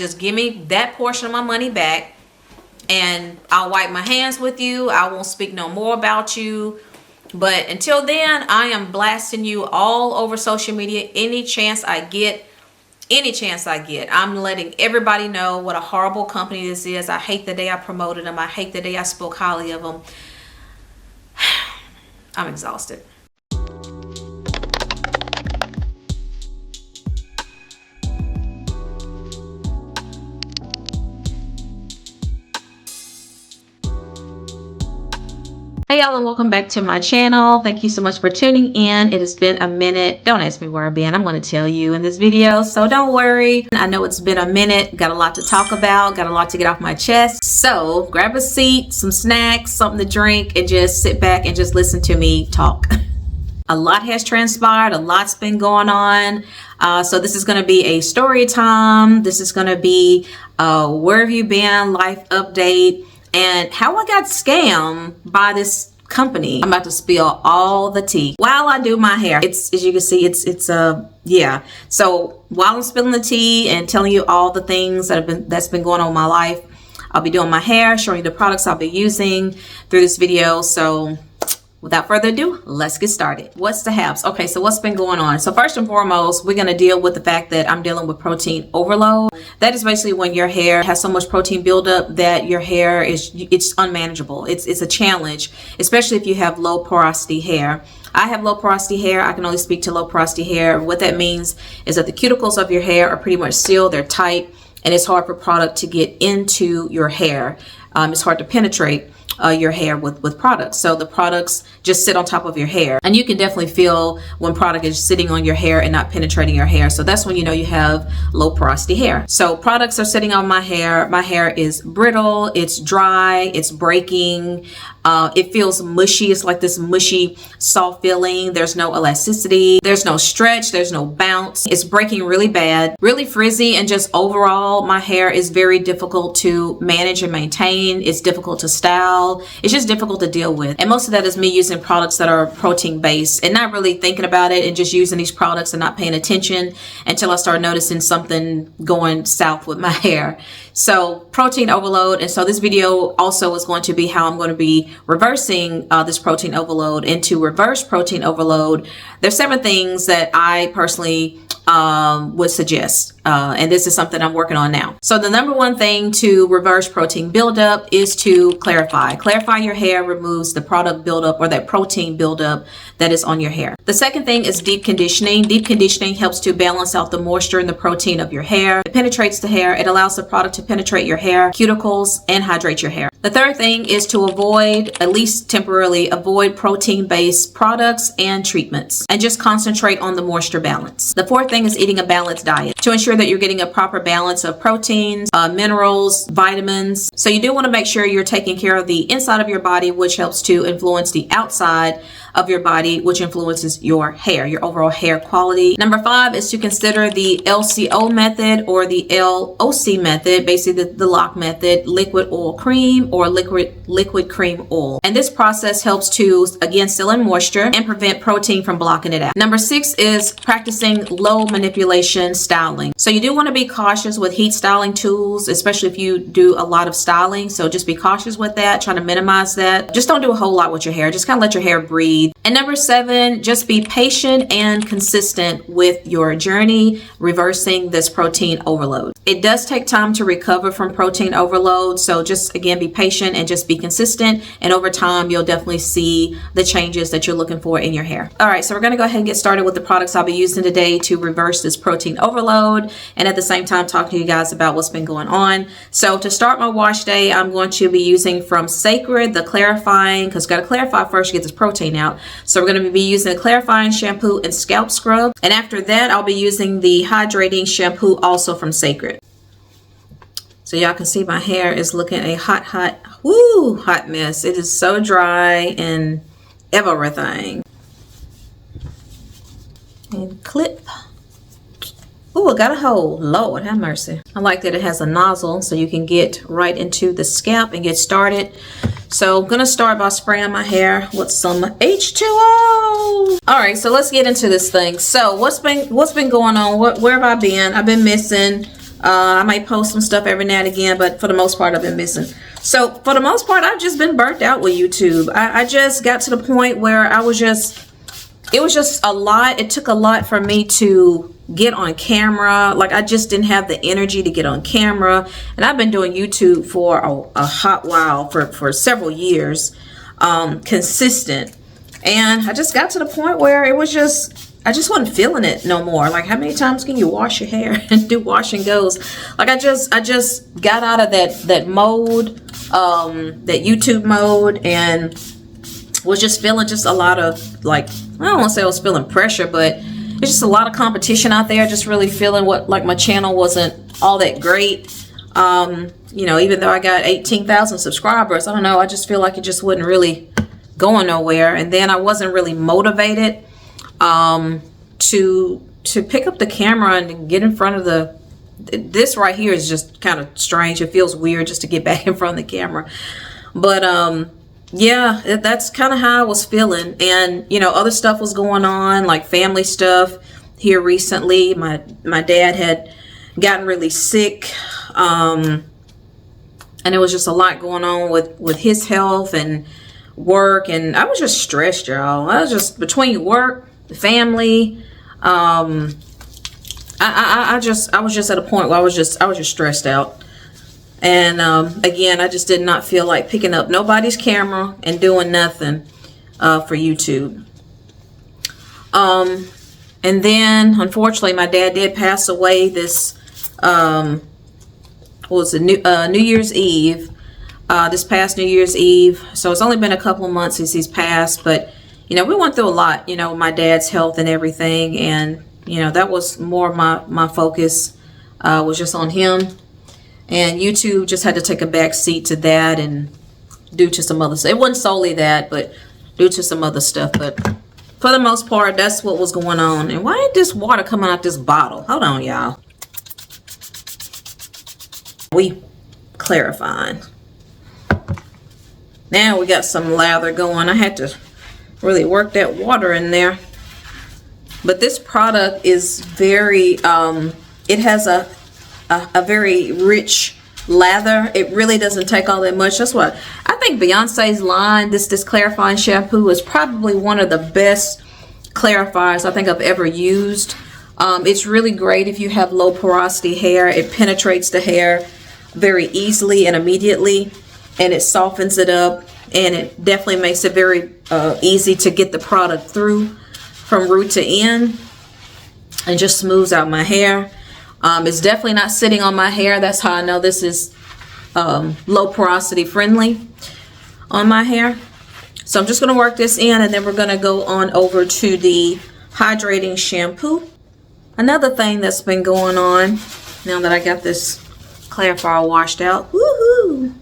Just give me that portion of my money back and I'll wipe my hands with you. I won't speak no more about you. But until then, I am blasting you all over social media any chance I get. I'm letting everybody know what a horrible company this is. I hate the day I promoted them. I hate the day I spoke highly of them. I'm exhausted. Hey y'all, and welcome back to my channel. Thank you so much for tuning in. It has been a minute. Don't ask me where I've been. I'm going to tell you in this video, so don't worry. I know it's been a minute. Got a lot to talk about. Got a lot to get off my chest. So grab a seat, some snacks, something to drink, and just sit back and just listen to me talk. A lot has transpired. A lot's been going on. So this is going to be a story time. This is going to be where have you been, life update, and how I got scammed by this company. I'm about to spill all the tea while I do my hair. It's, as you can see, yeah. So while I'm spilling the tea and telling you all the things that's been going on in my life, I'll be doing my hair, showing you the products I'll be using through this video. So without further ado, let's get started. What's the haps? Okay, so what's been going on? So first and foremost, we're going to deal with the fact that I'm dealing with protein overload. That is basically when your hair has so much protein buildup that your hair it's unmanageable. It's a challenge, especially if you have low porosity hair. I have low porosity hair. I can only speak to low porosity hair. What that means is that the cuticles of your hair are pretty much sealed. They're tight, and it's hard for product to get into your hair. It's hard to penetrate your hair with products. So the products just sit on top of your hair, and you can definitely feel when product is sitting on your hair and not penetrating your hair. So that's when you know you have low porosity hair. So products are sitting on my hair. My hair is brittle, it's dry, it's breaking. It feels mushy. It's like this mushy, soft feeling. There's no elasticity. There's no stretch. There's no bounce. It's breaking really bad, really frizzy, and just overall, my hair is very difficult to manage and maintain. It's difficult to style. It's just difficult to deal with. And most of that is me using products that are protein based and not really thinking about it and just using these products and not paying attention until I start noticing something going south with my hair. So protein overload. And so this video also is going to be how I'm going to be reversing this protein overload. And to reverse protein overload, there's 7 things that I personally would suggest. And this is something I'm working on now. So the number 1 thing to reverse protein buildup is to clarify. Clarify your hair removes the product buildup or that protein buildup that is on your hair. The second thing is deep conditioning. Deep conditioning helps to balance out the moisture and the protein of your hair. It penetrates the hair. It allows the product to penetrate your hair, cuticles, and hydrate your hair. The third thing is to avoid, at least temporarily, avoid protein-based products and treatments and just concentrate on the moisture balance. The fourth thing is eating a balanced diet to ensure that you're getting a proper balance of proteins, minerals, vitamins. So you do want to make sure you're taking care of the inside of your body, which helps to influence the outside of your body, which influences your hair, your overall hair quality. Number 5 is to consider the LCO method or the LOC method, basically the lock method, liquid oil cream or liquid cream oil. And this process helps to, again, seal in moisture and prevent protein from blocking it out. Number 6 is practicing low manipulation styling. So you do want to be cautious with heat styling tools, especially if you do a lot of styling. So just be cautious with that, trying to minimize that. Just don't do a whole lot with your hair. Just kind of let your hair breathe. And number 7, just be patient and consistent with your journey reversing this protein overload. It does take time to recover from protein overload. So just, again, be patient and just be consistent. And over time, you'll definitely see the changes that you're looking for in your hair. All right, so we're going to go ahead and get started with the products I'll be using today to reverse this protein overload. And at the same time, talk to you guys about what's been going on. So to start my wash day, I'm going to be using from Sacred, the clarifying, because got to clarify first to get this protein out. So we're going to be using the clarifying shampoo and scalp scrub. And after that, I'll be using the hydrating shampoo also from Sacred. So y'all can see my hair is looking a hot mess. It is so dry and everything. And clip. Oh, it got a hole. Lord have mercy. I like that it has a nozzle so you can get right into the scalp and get started. So I'm gonna start by spraying my hair with some H2O. All right, so let's get into this thing. So what's been going on? Where have I been? I've been missing. I might post some stuff every now and again, but for the most part, I've been missing. So for the most part, I've just been burnt out with YouTube. I just got to the point where it was just a lot. It took a lot for me to get on camera. Like, I just didn't have the energy to get on camera. And I've been doing YouTube for a hot while, for several years, consistent. And I just got to the point where it was just, I just wasn't feeling it no more. Like, how many times can you wash your hair and do wash and goes? Like, I just got out of that mode, that YouTube mode, and was just feeling just a lot of, like, I don't want to say I was feeling pressure, but it's just a lot of competition out there. Just really feeling like my channel wasn't all that great. You know, even though I got 18,000 subscribers, I don't know, I just feel like it just wasn't really going nowhere. And then I wasn't really motivated to pick up the camera and get in front of this right here is just kind of strange. It feels weird just to get back in front of the camera. But yeah, that's kind of how I was feeling. And, you know, other stuff was going on, like family stuff here recently. My dad had gotten really sick. And it was just a lot going on with his health and work. And I was just stressed, y'all. I was just, between work, the family, I was just at a point where I was just stressed out. And again, I just did not feel like picking up nobody's camera and doing nothing for YouTube. And then, unfortunately, my dad did pass away this, what was it, New Year's Eve, this past New Year's Eve. So it's only been a couple of months since he's passed, but, you know, we went through a lot, you know, my dad's health and everything. And, you know, that was more my focus, was just on him. And YouTube just had to take a back seat to that, and due to some other stuff. It wasn't solely that, but due to some other stuff. But for the most part, that's what was going on. And why ain't this water coming out this bottle? Hold on, y'all. We clarifying. Now we got some lather going. I had to really work that water in there. But this product is very, it has a very rich lather. It really doesn't take all that much. That's what I think Beyonce's line, this clarifying shampoo, is probably one of the best clarifiers I think I've ever used. It's really great if you have low porosity hair. It penetrates the hair very easily and immediately, and it softens it up, and it definitely makes it very easy to get the product through from root to end, and just smooths out my hair. It's definitely not sitting on my hair. That's how I know this is low porosity friendly on my hair. So I'm just going to work this in, and then we're going to go on over to the hydrating shampoo. Another thing that's been going on, now that I got this clarifier washed out, woohoo!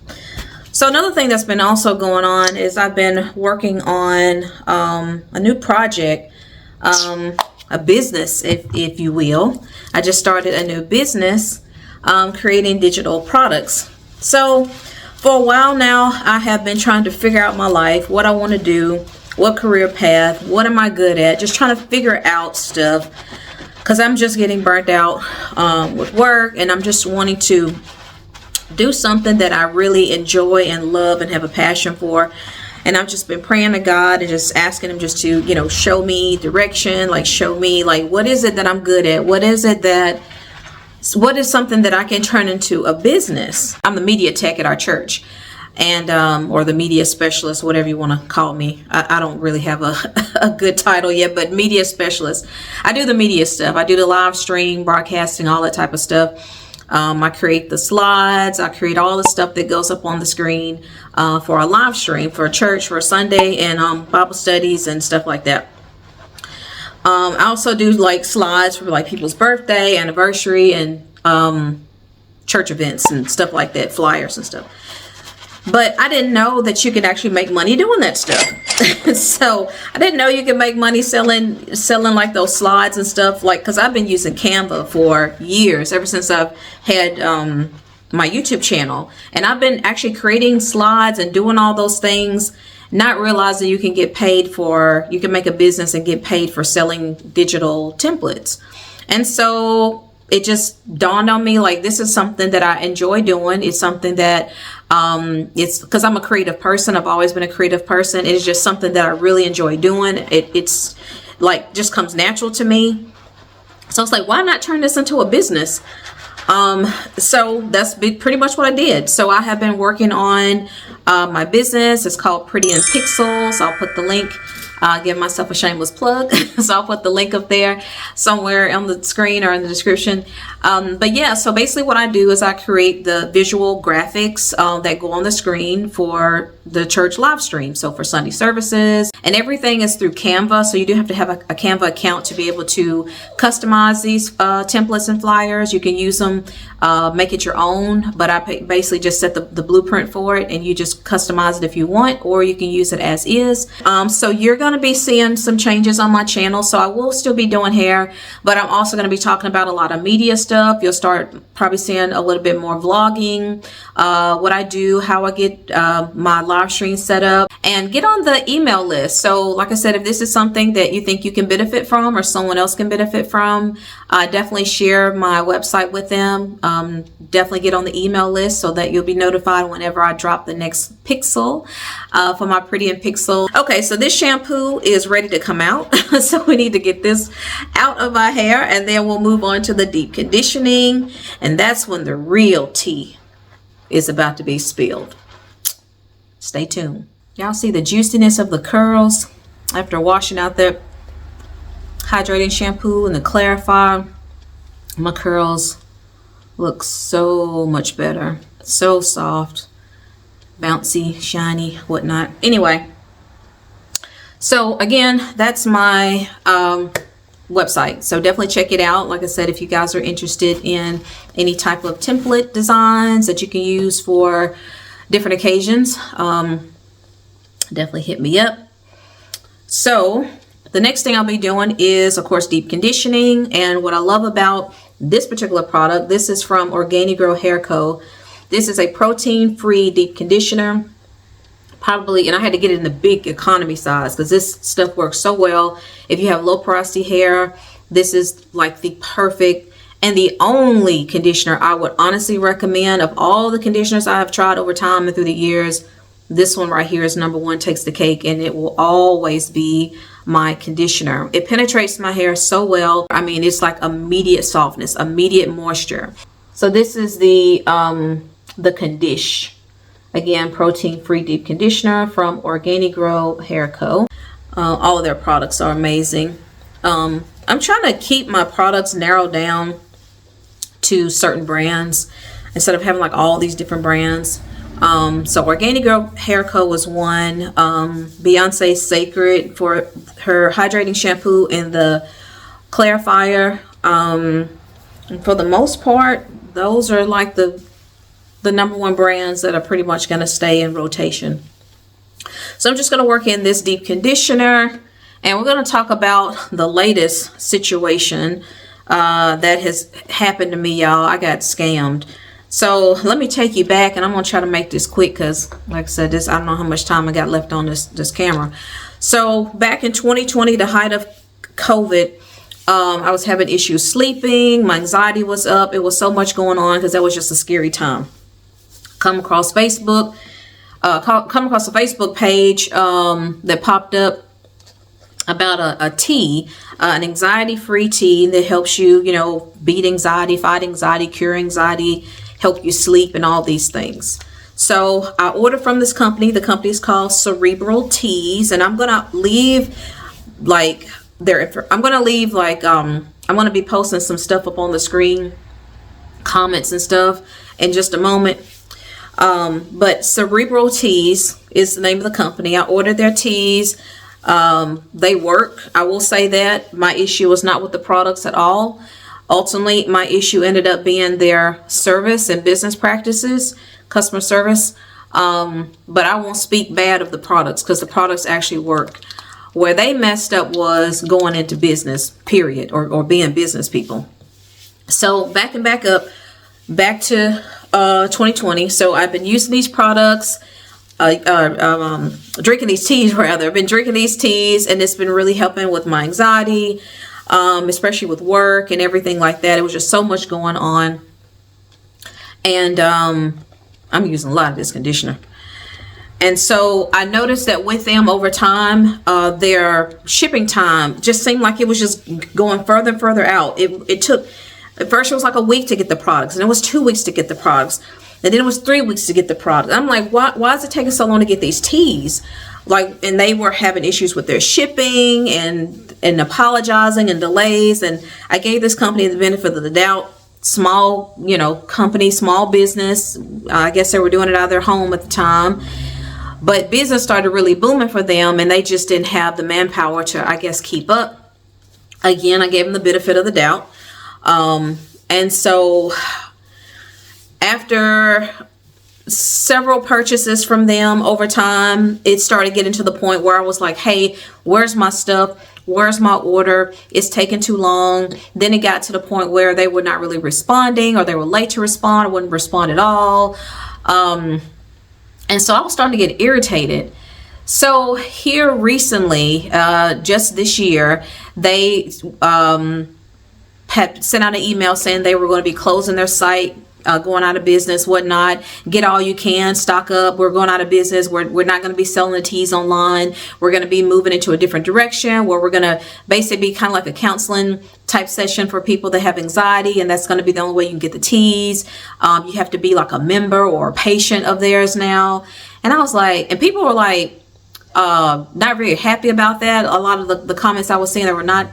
So another thing that's been also going on is I've been working on a new project, a business, if you will. I just started a new business, creating digital products. So for a while now, I have been trying to figure out my life, what I want to do, what career path, what am I good at, just trying to figure out stuff, because I'm just getting burnt out with work, and I'm just wanting to do something that I really enjoy and love and have a passion for. And I've just been praying to God and just asking him just to, you know, show me direction, like show me, like, what is it that I'm good at? What is something that I can turn into a business? I'm the media tech at our church, and or the media specialist, whatever you want to call me. I don't really have a good title yet, but media specialist. I do the media stuff. I do the live stream, broadcasting, all that type of stuff. I create the slides. I create all the stuff that goes up on the screen for a live stream, for a church, for a Sunday, and Bible studies and stuff like that. I also do like slides for like people's birthday, anniversary, and church events and stuff like that, flyers and stuff. But I didn't know that you could actually make money doing that stuff. So I didn't know you could make money selling like those slides and stuff, like, because I've been using Canva for years, ever since I've had my YouTube channel, and I've been actually creating slides and doing all those things, not realizing you can get paid for, you can make a business and get paid for selling digital templates. And so it just dawned on me, like, this is something that I enjoy doing. It's something that it's because I'm a creative person. I've always been a creative person. It's just something that I really enjoy doing. It's like just comes natural to me. So it's like, why not turn this into a business? So that's pretty much what I did. So I have been working on my business. It's called Pretty in Pixels. I'll put the link, give myself a shameless plug. So I'll put the link up there somewhere on the screen or in the description. But yeah, so basically what I do is I create the visual graphics that go on the screen for the church live stream. So for Sunday services, and everything is through Canva. So you do have to have a Canva account to be able to customize these templates and flyers. You can use them, make it your own, but I basically just set the blueprint for it, and you just customize it if you want, or you can use it as is. So you're going to be seeing some changes on my channel. So I will still be doing hair, but I'm also going to be talking about a lot of media stuff. You'll start probably seeing a little bit more vlogging, what I do, how I get my live stream set up, and get on the email list. So like I said, if this is something that you think you can benefit from or someone else can benefit from, definitely share my website with them. Definitely get on the email list so that you'll be notified whenever I drop the next pixel for my Pretty in Pixel. Okay, so this shampoo is ready to come out. So we need to get this out of my hair, and then we'll move on to the deep conditioning, and that's when the real tea is about to be spilled. Stay tuned. Y'all see the juiciness of the curls after washing out the hydrating shampoo and the clarifier. My curls look so much better. So soft, bouncy, shiny, whatnot. Anyway, so again, that's my website. So definitely check it out. Like I said, if you guys are interested in any type of template designs that you can use for different occasions, definitely hit me up. So the next thing I'll be doing is, of course, deep conditioning. And what I love about this particular product, this is from Organic Grow Hair Co. This is a protein-free deep conditioner. Probably, and I had to get it in the big economy size because this stuff works so well. If you have low porosity hair, this is like the perfect and the only conditioner I would honestly recommend. Of all the conditioners I have tried over time and through the years, this one right here is number one, takes the cake, and it will always be my conditioner. It penetrates my hair so well. I mean, it's like immediate softness, immediate moisture. So this is the Condish. Again, protein-free deep conditioner from Organic Grow Hair Co. All of their products are amazing. I'm trying to keep my products narrowed down to certain brands instead of having like all these different brands. So Organic Grow Hair Co. was one. Beyonce Sacred for her hydrating shampoo and the clarifier. And for the most part, those are like the number one brands that are pretty much going to stay in rotation. So I'm just going to work in this deep conditioner, and we're going to talk about the latest situation that has happened to me, y'all. I got scammed. So let me take you back, and I'm going to try to make this quick because, like I said, I don't know how much time I got left on this camera. So back in 2020, the height of COVID, I was having issues sleeping. My anxiety was up. It was so much going on because that was just a scary time. Come across Facebook, come across a Facebook page that popped up about a tea, an anxiety-free tea that helps you, you know, beat anxiety, fight anxiety, cure anxiety, help you sleep, and all these things. So I ordered from this company. The company is called Cerebral Teas, and I'm gonna leave like I'm gonna be posting some stuff up on the screen, comments and stuff in just a moment. But Cerebral Teas is the name of the company. I ordered their teas. They work. I will say that my issue was not with the products at all. Ultimately, my issue ended up being their service and business practices, customer service. But I won't speak bad of the products because the products actually work. Where they messed up was going into business, period, or being business people. So back to 2020. So I've been using these products, drinking these teas rather. I've been drinking these teas, and it's been really helping with my anxiety. especially with work and everything like that. It was just so much going on. And I'm using a lot of this conditioner. And so I noticed that with them over time, their shipping time just seemed like it was just going further and further out. It took, at first it was like a week to get the products, and it was 2 weeks to get the products, and then it was 3 weeks to get the product. I'm like, why is it taking so long to get these teas? Like, and they were having issues with their shipping and apologizing and delays. And I gave this company the benefit of the doubt. Small, company, small business. I guess they were doing it out of their home at the time. But business started really booming for them, and they just didn't have the manpower to, I guess, keep up. Again, I gave them the benefit of the doubt. And so after several purchases from them over time, it started getting to the point where I was like, hey, where's my stuff? Where's my order? It's taking too long. Then it got to the point where they were not really responding, or they were late to respond, or wouldn't respond at all. And so I was starting to get irritated. So here recently, just this year, they had sent out an email saying they were going to be closing their site, going out of business, whatnot. Get all you can, stock up. We're going out of business. We're not going to be selling the teas online. We're going to be moving into a different direction where we're going to basically be kind of like a counseling type session for people that have anxiety, and that's going to be the only way you can get the teas. You have to be like a member or a patient of theirs now. And I was like, and people were like, not very happy about that. A lot of the comments I was seeing, they were not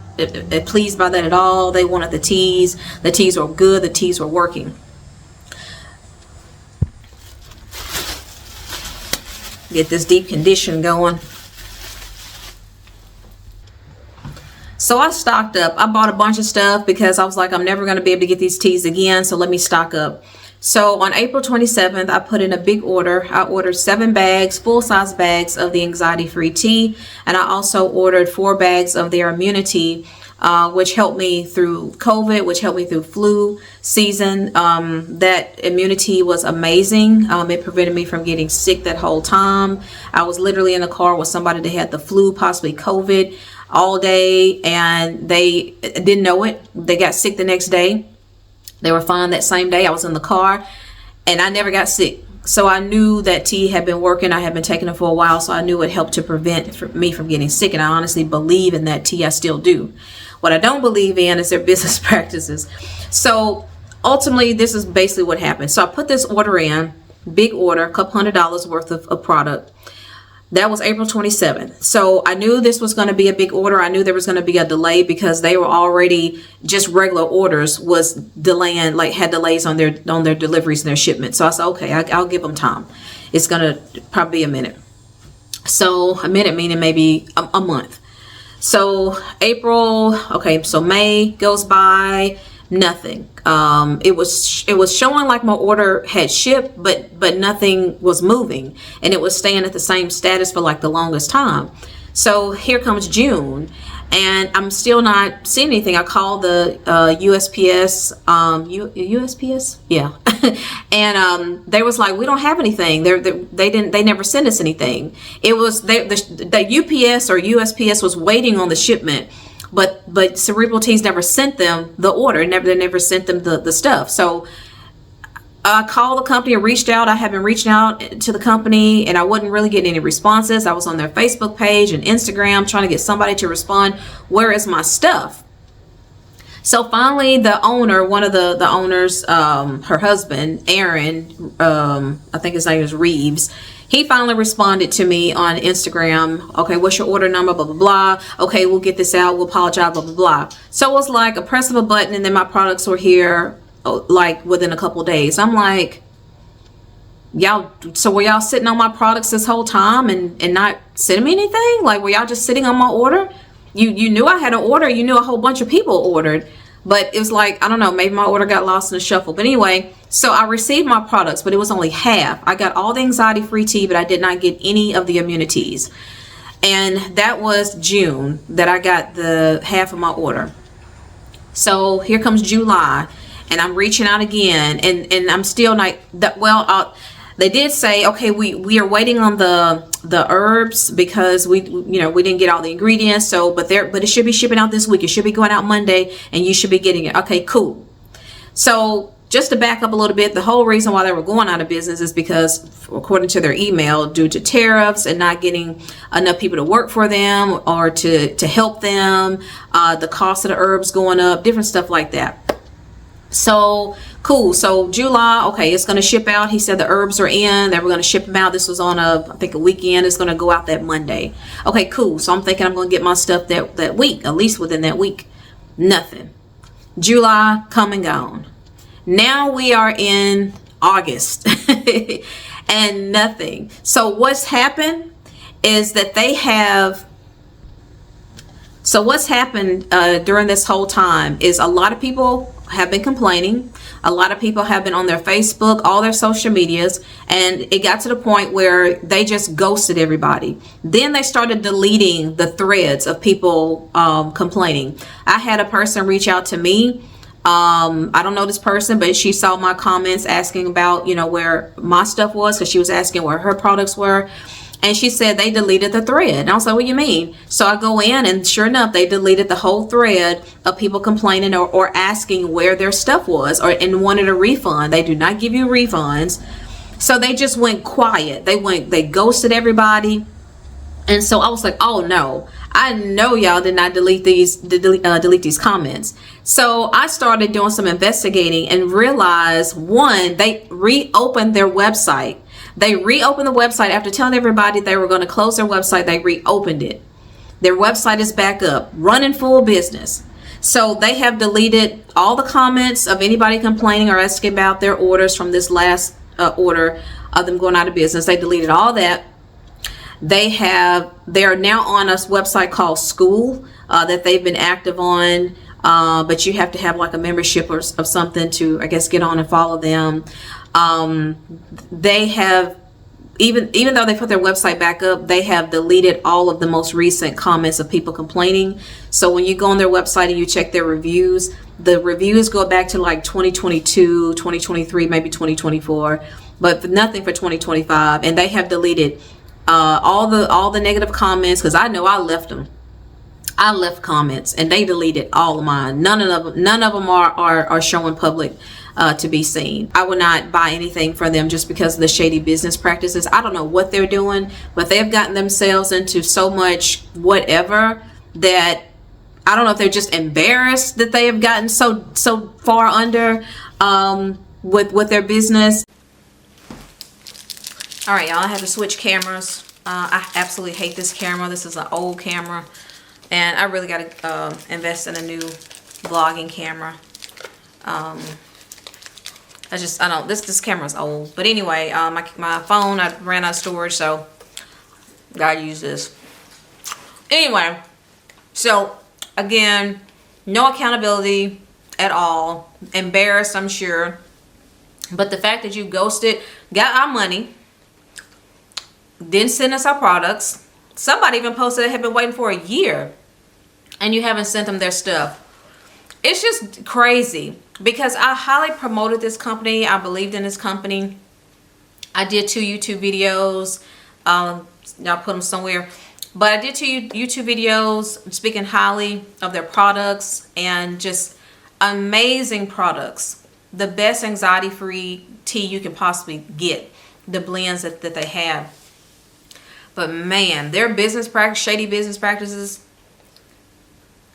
pleased by that at all. They wanted the teas. The teas were good. The teas were working. Get this deep condition going. So I stocked up. I bought a bunch of stuff because I was like, I'm never going to be able to get these teas again, so let me stock up. So on April 27th, I put in a big order. I ordered 7 bags, full-size bags of the anxiety-free tea, and I also ordered 4 bags of their immunity, which helped me through COVID, which helped me through flu season. That immunity was amazing. It prevented me from getting sick that whole time. I was literally in a car with somebody that had the flu, possibly COVID, all day, and they didn't know it. They got sick the next day. They were fine that same day. I was in the car, and I never got sick. So I knew that tea had been working. I had been taking it for a while, so I knew it helped to prevent me from getting sick, and I honestly believe in that tea. I still do. What I don't believe in is their business practices. So ultimately, this is basically what happened. So I put this order in, big order, $200 worth of product. That was April 27th. So I knew this was going to be a big order. I knew there was going to be a delay because they were already, just regular orders was delaying, like had delays on their deliveries and their shipments. So I said, okay, I'll give them time. It's going to probably be a minute. So a minute meaning maybe a month. So April, okay, so May goes by, nothing. It was showing like my order had shipped, but nothing was moving, and it was staying at the same status for like the longest time. So here comes June, and I'm still not seeing anything. I called the USPS, USPS, yeah, and they was like, we don't have anything. They never sent us anything. It was the UPS or USPS was waiting on the shipment. But Cerebral Teas never sent them the order. They never sent them the stuff. So I called the company and reached out. I had been reaching out to the company, and I wasn't really getting any responses. I was on their Facebook page and Instagram trying to get somebody to respond. Where is my stuff? So finally, the owner, one of the owners, her husband, Aaron, I think his name is Reeves. He finally responded to me on Instagram. Okay, what's your order number? Blah, blah, blah. Okay, we'll get this out. We'll apologize, blah, blah, blah. So it was like a press of a button, and then my products were here like within a couple of days. I'm like, y'all, so were y'all sitting on my products this whole time and not sending me anything? Like, were y'all just sitting on my order? You knew I had an order. You knew a whole bunch of people ordered. But it was like, I don't know, maybe my order got lost in the shuffle. But anyway, so I received my products, but it was only half. I got all the anxiety-free tea, but I did not get any of the immunities. And that was June that I got the half of my order. So here comes July, and I'm reaching out again, and I'm still not, well, they did say, okay, we are waiting on the the herbs because we didn't get all the ingredients. So, but it should be shipping out this week. It should be going out Monday, and you should be getting it. Okay, cool. So just to back up a little bit, the whole reason why they were going out of business is because, according to their email, due to tariffs and not getting enough people to work for them or to help them, the cost of the herbs going up, different stuff like that. So cool. So July, okay, it's going to ship out. He said the herbs are in. They were going to ship them out. This was on I think a weekend. It's going to go out that Monday. Okay, cool. So I'm thinking I'm going to get my stuff that week, at least within that week. Nothing. July come and gone. Now we are in August and nothing. So what's happened is that what's happened during this whole time is a lot of people have been complaining. A lot of people have been on their Facebook, all their social medias, and it got to the point where they just ghosted everybody. Then they started deleting the threads of people complaining. I had a person reach out to me. I don't know this person, but she saw my comments asking about, where my stuff was, because she was asking where her products were. And she said they deleted the thread. And I was like, what do you mean? So I go in, and sure enough, they deleted the whole thread of people complaining or asking where their stuff was and wanted a refund. They do not give you refunds. So they just went quiet. They ghosted everybody. And so I was like, oh no, I know y'all did not delete these comments. So I started doing some investigating and realized, one, they reopened their website. They reopened the website after telling everybody they were going to close their website. They reopened it. Their website is back up, running full business. So they have deleted all the comments of anybody complaining or asking about their orders from this last order of them going out of business. They deleted all that. They are now on a website called School that they've been active on, but you have to have like a membership of something to, I guess, get on and follow them. They have, even though they put their website back up, they have deleted all of the most recent comments of people complaining. So when you go on their website and you check their reviews, the reviews go back to like 2022, 2023, maybe 2024, but nothing for 2025. And they have deleted all the negative comments, because I know I left them. I left comments and they deleted all of mine. None of them are showing public to be seen. I would not buy anything from them just because of the shady business practices. I don't know what they're doing, but they've gotten themselves into so much whatever that I don't know if they're just embarrassed that they have gotten so far under with their business. All right, y'all, I had to switch cameras. I absolutely hate this camera. This is an old camera, and I really got to invest in a new vlogging camera. This camera's old. But anyway, my phone, I ran out of storage, so gotta use this. Anyway, so again, no accountability at all. Embarrassed, I'm sure. But the fact that you ghosted, got our money, didn't send us our products. Somebody even posted they had been waiting for a year and you haven't sent them their stuff. It's just crazy, because I highly promoted this company. I believed in this company. I did 2 YouTube videos. I'll put them somewhere. But I did 2 YouTube videos speaking highly of their products, and just amazing products. The best anxiety-free tea you can possibly get. The blends that they have. But man, their business practice, shady business practices,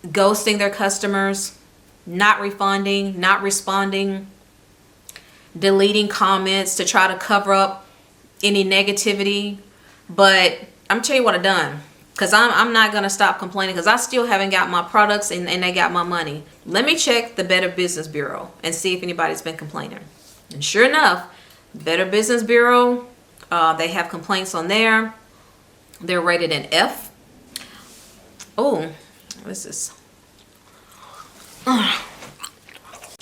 ghosting their customers, not refunding, not responding, deleting comments to try to cover up any negativity. But I'm telling you what I've done, because I'm not going to stop complaining, because I still haven't got my products and they got my money. Let me check the Better Business Bureau and see if anybody's been complaining. And sure enough, Better Business Bureau, they have complaints on there. They're rated an F. Oh, what's this?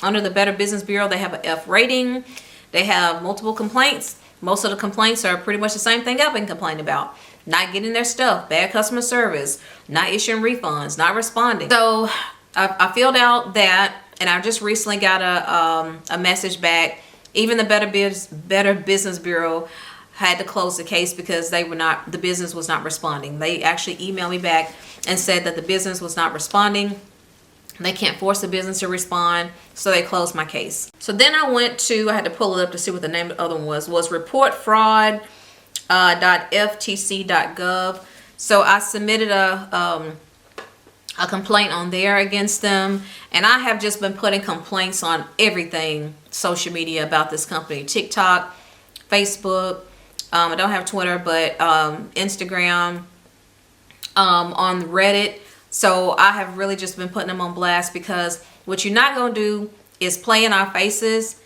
Under the Better Business Bureau, they have an F rating. They have multiple complaints. Most of the complaints are pretty much the same thing I've been complaining about. Not getting their stuff, bad customer service, not issuing refunds, not responding. So I filled out that, and I just recently got a message back. Even the Better Business Bureau had to close the case because the business was not responding. They actually emailed me back and said that the business was not responding. They can't force the business to respond, so they closed my case. So then I had to pull it up to see what the name of the other one was reportfraud.ftc.gov. So I submitted a complaint on there against them, and I have just been putting complaints on everything social media about this company: TikTok, Facebook. I don't have Twitter, but Instagram, on Reddit. So I have really just been putting them on blast, because what you're not going to do is play in our faces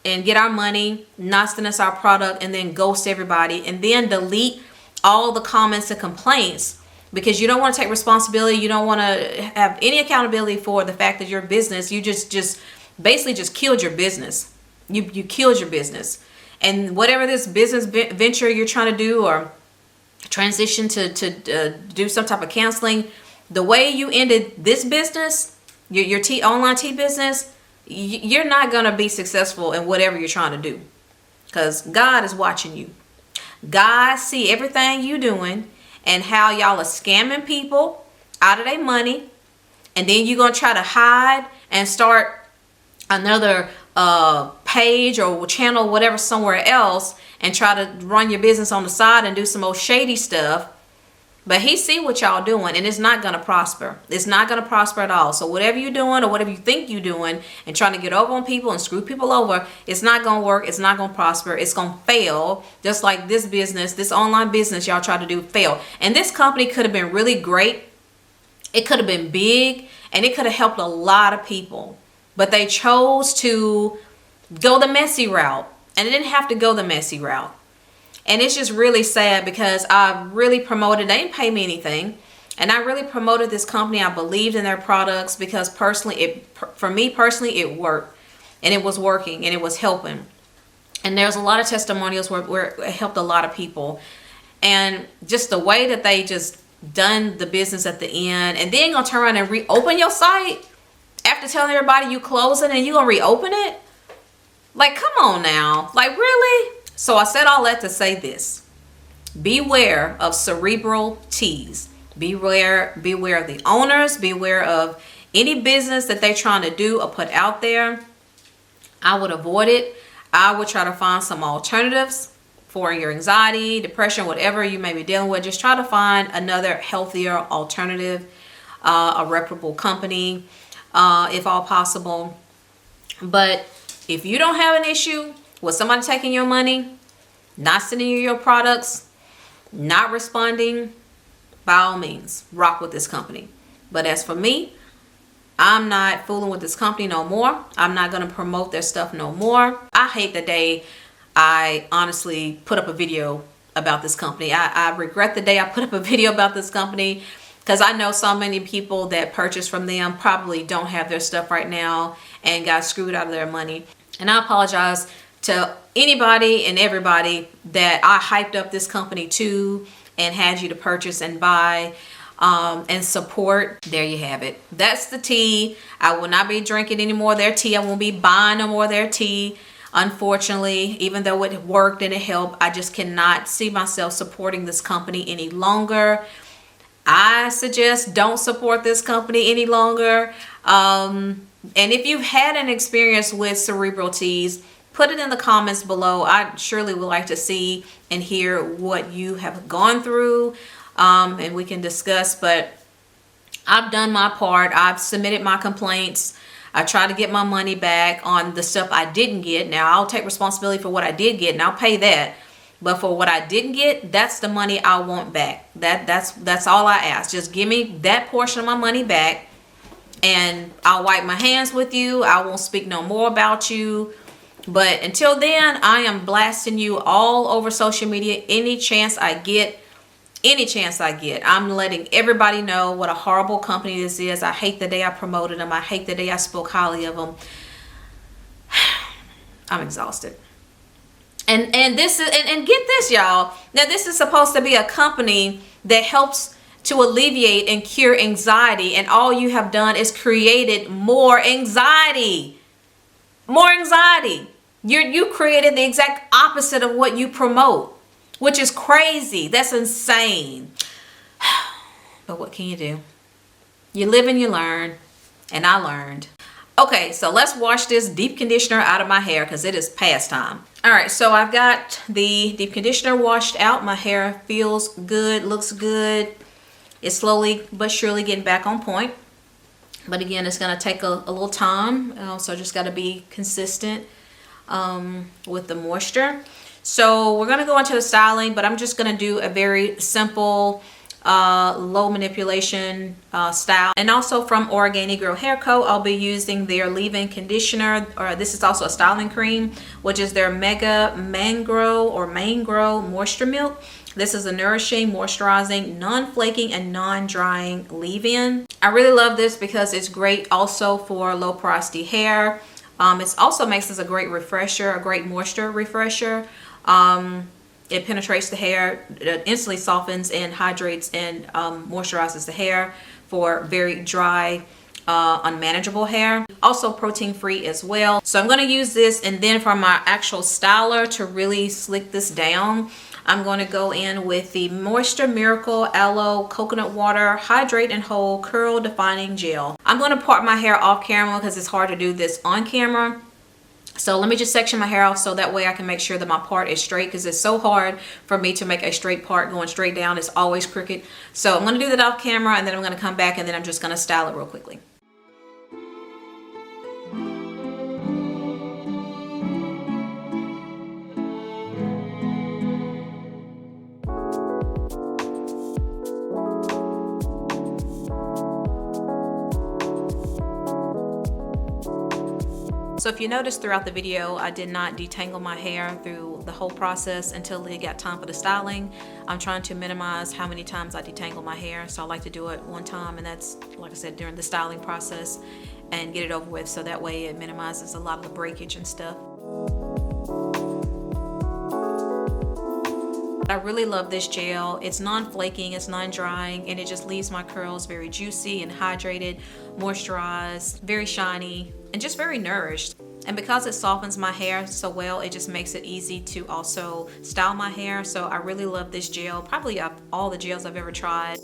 and get our money, not send us our product, and then ghost everybody, and then delete all the comments and complaints, because you don't want to take responsibility. You don't want to have any accountability for the fact that your business, you just basically just killed your business. You killed your business. And whatever this business venture you're trying to do, or transition to do some type of counseling, the way you ended this business, your online tea business, you're not going to be successful in whatever you're trying to do, because God is watching you. God see everything you doing and how y'all are scamming people out of their money, and then you're going to try to hide and start another page or channel, whatever, somewhere else, and try to run your business on the side and do some old shady stuff. But he see what y'all doing, and it's not going to prosper. It's not going to prosper at all. So whatever you're doing, or whatever you think you're doing and trying to get over on people and screw people over, it's not going to work. It's not going to prosper. It's going to fail. Just like this business, this online business y'all try to do, failed. And this company could have been really great. It could have been big, and it could have helped a lot of people. But they chose to go the messy route, and it didn't have to go the messy route. And it's just really sad, because I really promoted, they didn't pay me anything, and I really promoted this company. I believed in their products, because for me personally, it worked, and it was working, and it was helping. And there's a lot of testimonials where it helped a lot of people. And just the way that they just done the business at the end, and then gonna turn around and reopen your site after telling everybody you closing, and you gonna reopen it? Like, come on now. Like, really? So I said all that to say this: beware of cerebral teas. Beware of the owners. Beware of any business that they're trying to do or put out there. I would avoid it. I would try to find some alternatives for your anxiety, depression, whatever you may be dealing with. Just try to find another healthier alternative, a reputable company, if all possible. But if you don't have an issue with somebody taking your money, not sending you your products, not responding, by all means, rock with this company. But as for me, I'm not fooling with this company no more. I'm not going to promote their stuff no more. I hate the day I honestly put up a video about this company. I regret the day I put up a video about this company, because I know so many people that purchase from them probably don't have their stuff right now and got screwed out of their money. And I apologize to anybody and everybody that I hyped up this company to and had you to purchase and buy and support. There you have it. That's the tea. I will not be drinking any more of their tea. I won't be buying no more of their tea. Unfortunately, even though it worked and it helped, I just cannot see myself supporting this company any longer. I suggest don't support this company any longer. And if you've had an experience with cerebral teas, put it in the comments below. I surely would like to see and hear what you have gone through, and we can discuss. But I've done my part. I've submitted my complaints. I tried to get my money back on the stuff I didn't get. Now, I'll take responsibility for what I did get, and I'll pay that. But for what I didn't get, that's the money I want back. That's all I ask. Just give me that portion of my money back, and I'll wipe my hands with you. I won't speak no more about you. But until then, I am blasting you all over social media any chance I get. I'm letting everybody know what a horrible company this is. I hate the day I promoted them. I hate the day I spoke highly of them. I'm exhausted. And this is, and get this, y'all. Now, this is supposed to be a company that helps to alleviate and cure anxiety, and all you have done is created more anxiety. More anxiety. You created the exact opposite of what you promote. which is crazy. That's insane. But what can you do? You live and you learn, and I learned. Okay, so let's wash this deep conditioner out of my hair because it is past time. All right, so I've got the deep conditioner washed out. My hair feels good, looks good. It's slowly but surely getting back on point. But again, it's gonna take a little time. So just gotta be consistent with the moisture. So we're gonna go into the styling, but I'm just gonna do a very simple low manipulation style. And also from Organic Girl Hair Co, I'll be using their leave-in conditioner, or this is also a styling cream, which is their Mega Mangrow Moisture Milk. This is a nourishing, moisturizing, non-flaking, and non-drying leave-in. I really love this because it's great also for low porosity hair. It also makes this a great refresher, a great moisture refresher. It penetrates the hair, it instantly softens and hydrates and moisturizes the hair for very dry, unmanageable hair. Also protein free as well. So I'm going to use this, and then for my actual styler to really slick this down, I'm going to go in with the Moisture Miracle Aloe Coconut Water Hydrate and Hold Curl Defining Gel. I'm going to part my hair off camera because it's hard to do this on camera. So let me just section my hair off so that way I can make sure that my part is straight, because it's so hard for me to make a straight part going straight down. It's always crooked. So I'm going to do that off camera, and then I'm going to come back, and then I'm just going to style it real quickly. So if you notice throughout the video, I did not detangle my hair through the whole process until it got time for the styling. I'm trying to minimize how many times I detangle my hair. So I like to do it one time, and that's, like I said, during the styling process, and get it over with, so that way it minimizes a lot of the breakage and stuff. I really love this gel. It's non-flaking, it's non-drying, and it just leaves my curls very juicy and hydrated, moisturized, very shiny, and just very nourished. And because it softens my hair so well, it just makes it easy to also style my hair. So I really love this gel, probably of all the gels I've ever tried.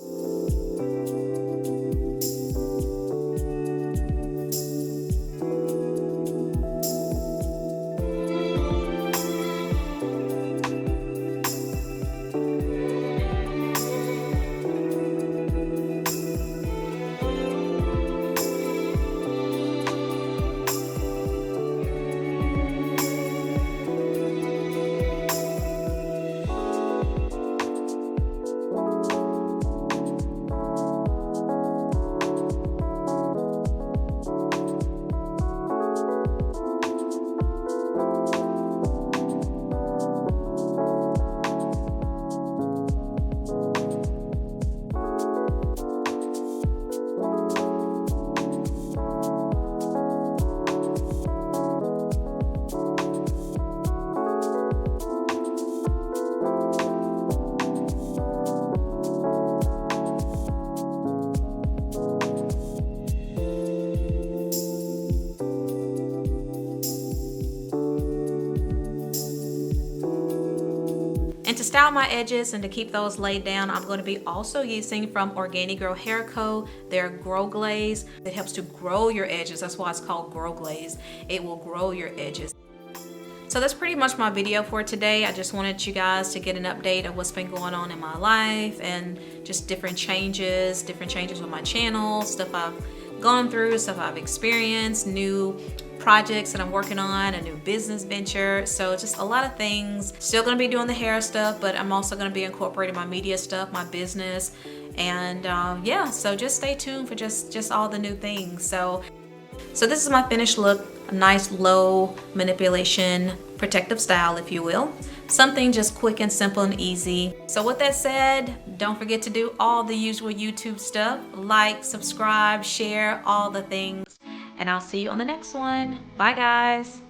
And to style my edges and to keep those laid down, I'm going to be also using from Organic Girl Hair Co. their Grow Glaze. It helps to grow your edges. That's why it's called Grow Glaze. It will grow your edges. So that's pretty much my video for today. I just wanted you guys to get an update of what's been going on in my life and just different changes with my channel, stuff I've gone through, stuff I've experienced, new projects that I'm working on, a new business venture. So just a lot of things. Still gonna be doing the hair stuff, but I'm also gonna be incorporating my media stuff, my business, and yeah, so just stay tuned for just all the new things. So this is my finished look, a nice low manipulation protective style, if you will. Something just quick and simple and easy. So with that said, don't forget to do all the usual YouTube stuff, like, subscribe, share, all the things. And I'll see you on the next one. Bye guys.